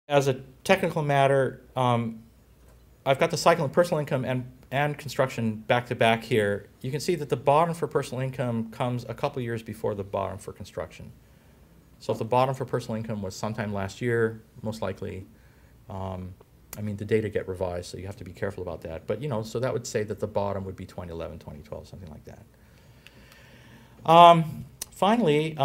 As a technical matter, I've got the cycle of personal income and construction back to back here. You can see that the bottom for personal income comes a couple years before the bottom for construction. So if the bottom for personal income was sometime last year, most likely, I mean, the data get revised, so you have to be careful about that. But, you know, so that would say that the bottom would be 2011, 2012, something like that. Finally,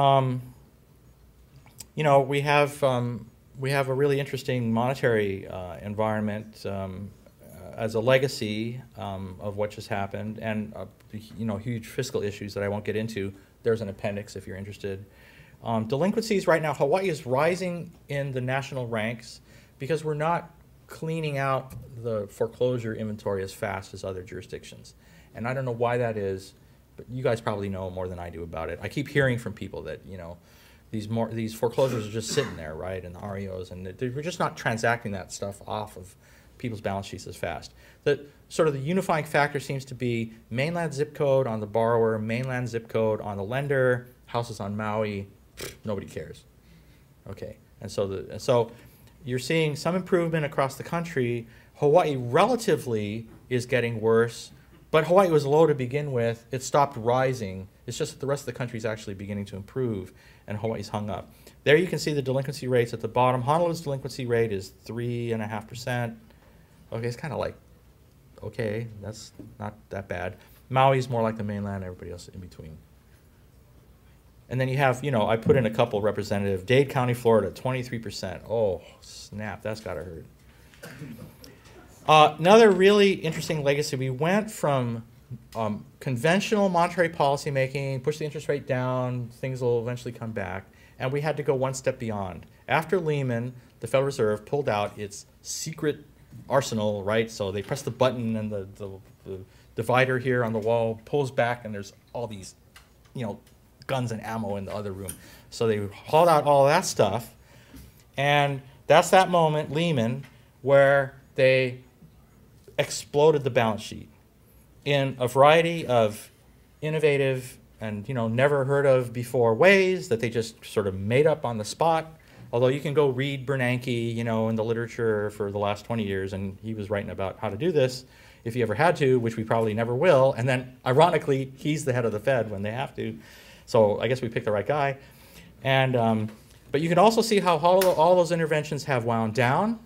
you know, we have a really interesting monetary environment as a legacy of what just happened, and you know, huge fiscal issues that I won't get into. There's an appendix if you're interested. Delinquencies right now, Hawaii is rising in the national ranks because we're not cleaning out the foreclosure inventory as fast as other jurisdictions. And I don't know why that is, but you guys probably know more than I do about it. I keep hearing from people that, you know, these foreclosures are just sitting there, right, and the REOs, and we're just not transacting that stuff off of people's balance sheets as fast. Sort of the unifying factor seems to be mainland zip code on the borrower, mainland zip code on the lender, houses on Maui, nobody cares. Okay, and so you're seeing some improvement across the country. Hawaii relatively is getting worse, but Hawaii was low to begin with. It stopped rising. It's just that the rest of the country is actually beginning to improve, and Hawaii's hung up. There you can see the delinquency rates at the bottom. Honolulu's delinquency rate is 3.5%. Okay, it's kind of like, okay, that's not that bad. Maui's more like the mainland, everybody else in between. And then you have, you know, I put in a couple representative. Dade County, Florida, 23%. Oh, snap, that's got to hurt. Another really interesting legacy, we went from conventional monetary policy making, push the interest rate down, things will eventually come back, and we had to go one step beyond. After Lehman, the Federal Reserve pulled out its secret arsenal, right? So they press the button and the divider here on the wall pulls back and there's all these, you know, guns and ammo in the other room. So they hauled out all that stuff, and that's that moment, Lehman, where they exploded the balance sheet in a variety of innovative and, you know, never heard of before ways that they just sort of made up on the spot. Although you can go read Bernanke, you know, in the literature for the last 20 years, and he was writing about how to do this if he ever had to, which we probably never will. And then, ironically, he's the head of the Fed when they have to. So I guess we picked the right guy. And but you can also see how all those interventions have wound down.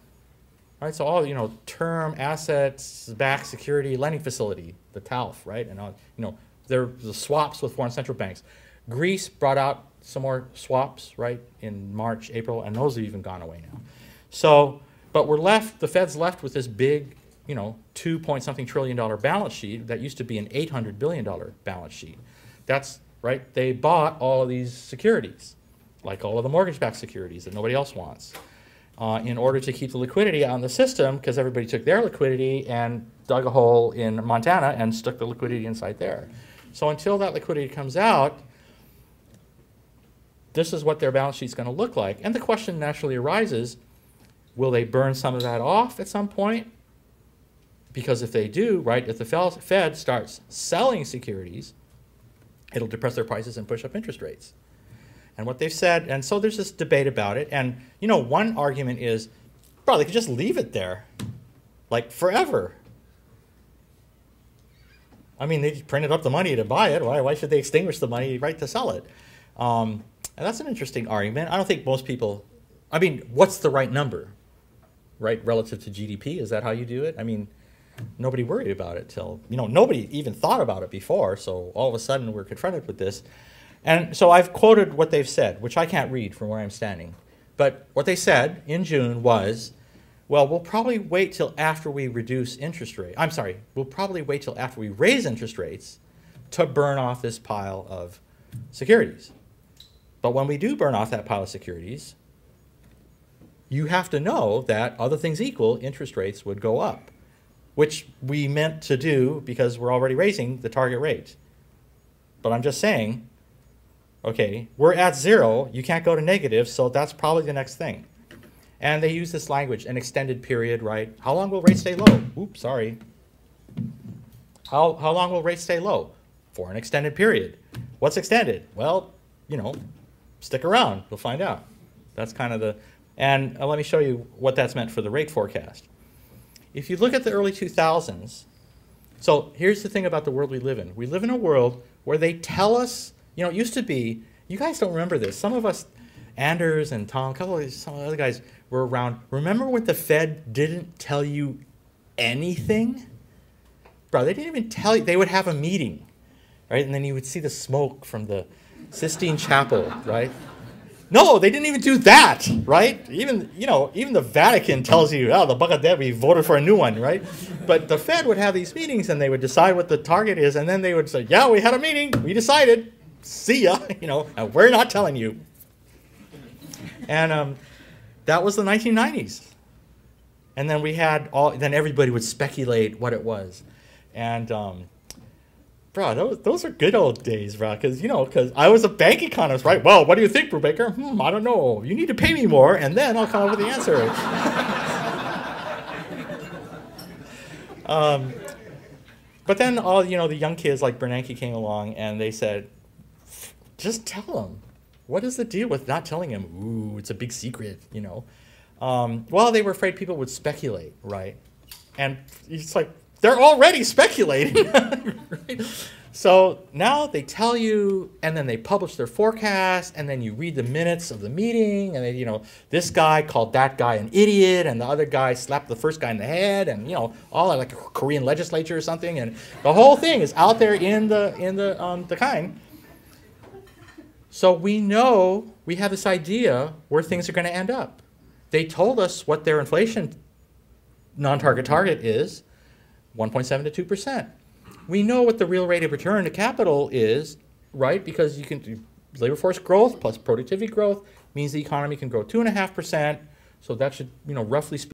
Right, so all, you know, term assets, backed security, lending facility, the TALF, right, and all, you know, they're the swaps with foreign central banks. Greece brought out some more swaps, right, in March, April, and those have even gone away now. So, but we're left, the Fed's left with this big, you know, $2-point-something trillion balance sheet that used to be an $800 billion balance sheet. That's right. They bought all of these securities, like all of the mortgage-backed securities that nobody else wants, in order to keep the liquidity on the system, because everybody took their liquidity and dug a hole in Montana and stuck the liquidity inside there. So until that liquidity comes out, this is what their balance sheet's going to look like. And the question naturally arises, will they burn some of that off at some point? Because if they do, right, if the Fed starts selling securities, it'll depress their prices and push up interest rates. And what they've said, and so there's this debate about it. And, you know, one argument is, bro, they could just leave it there, like forever. I mean, they printed up the money to buy it. Why should they extinguish the money, right, to sell it? And that's an interesting argument. I don't think most people, I mean, what's the right number, right, relative to GDP? Is that how you do it? I mean, nobody worried about it till, you know, nobody even thought about it before. So all of a sudden we're confronted with this. And so I've quoted what they've said, which I can't read from where I'm standing. But what they said in June was, well, we'll probably wait till after we reduce interest rate. I'm sorry, we'll probably wait till after we raise interest rates to burn off this pile of securities. But when we do burn off that pile of securities, you have to know that, other things equal, interest rates would go up, which we meant to do because we're already raising the target rate. But I'm just saying, okay, we're at zero, you can't go to negative, so that's probably the next thing. And they use this language, an extended period, right? How long will rates stay low? Oops, sorry. How long will rates stay low? For an extended period. What's extended? Well, you know, stick around, you'll find out. That's kind of the, And let me show you what that's meant for the rate forecast. If you look at the early 2000s, so here's the thing about the world we live in. We live in a world where they tell us, you know, it used to be, you guys don't remember this. Some of us, Anders and Tom, some of the other guys were around. Remember when the Fed didn't tell you anything? Bro, they didn't even tell you. They would have a meeting, right? And then you would see the smoke from the Sistine Chapel, right? No, they didn't even do that, right? Even, you know, even the Vatican tells you, oh, the Bagadet, we voted for a new one, right? But the Fed would have these meetings and they would decide what the target is, and then they would say, yeah, we had a meeting, we decided, see ya, you know, and we're not telling you. And that was the 1990s. And then we had then everybody would speculate what it was. And bro, those are good old days, bro. Because, you know, because I was a bank economist, right? Well, what do you think, Brubaker? I don't know. You need to pay me more, and then I'll come up with the answer. But then all, you know, the young kids like Bernanke came along, and they said, just tell them. What is the deal with not telling him? Ooh, it's a big secret, you know. Well, they were afraid people would speculate, right? And it's like, they're already speculating. Right? So now they tell you, and then they publish their forecast, and then you read the minutes of the meeting, and then, you know, this guy called that guy an idiot, and the other guy slapped the first guy in the head, and, you know, all like a Korean legislature or something, and the whole thing is out there in the kind. So we know, we have this idea where things are going to end up. They told us what their inflation non-target target is, 1.7 to 2%. We know what the real rate of return to capital is, right? Because you can do labor force growth plus productivity growth means the economy can grow 2.5%. So that should, you know, roughly speaking,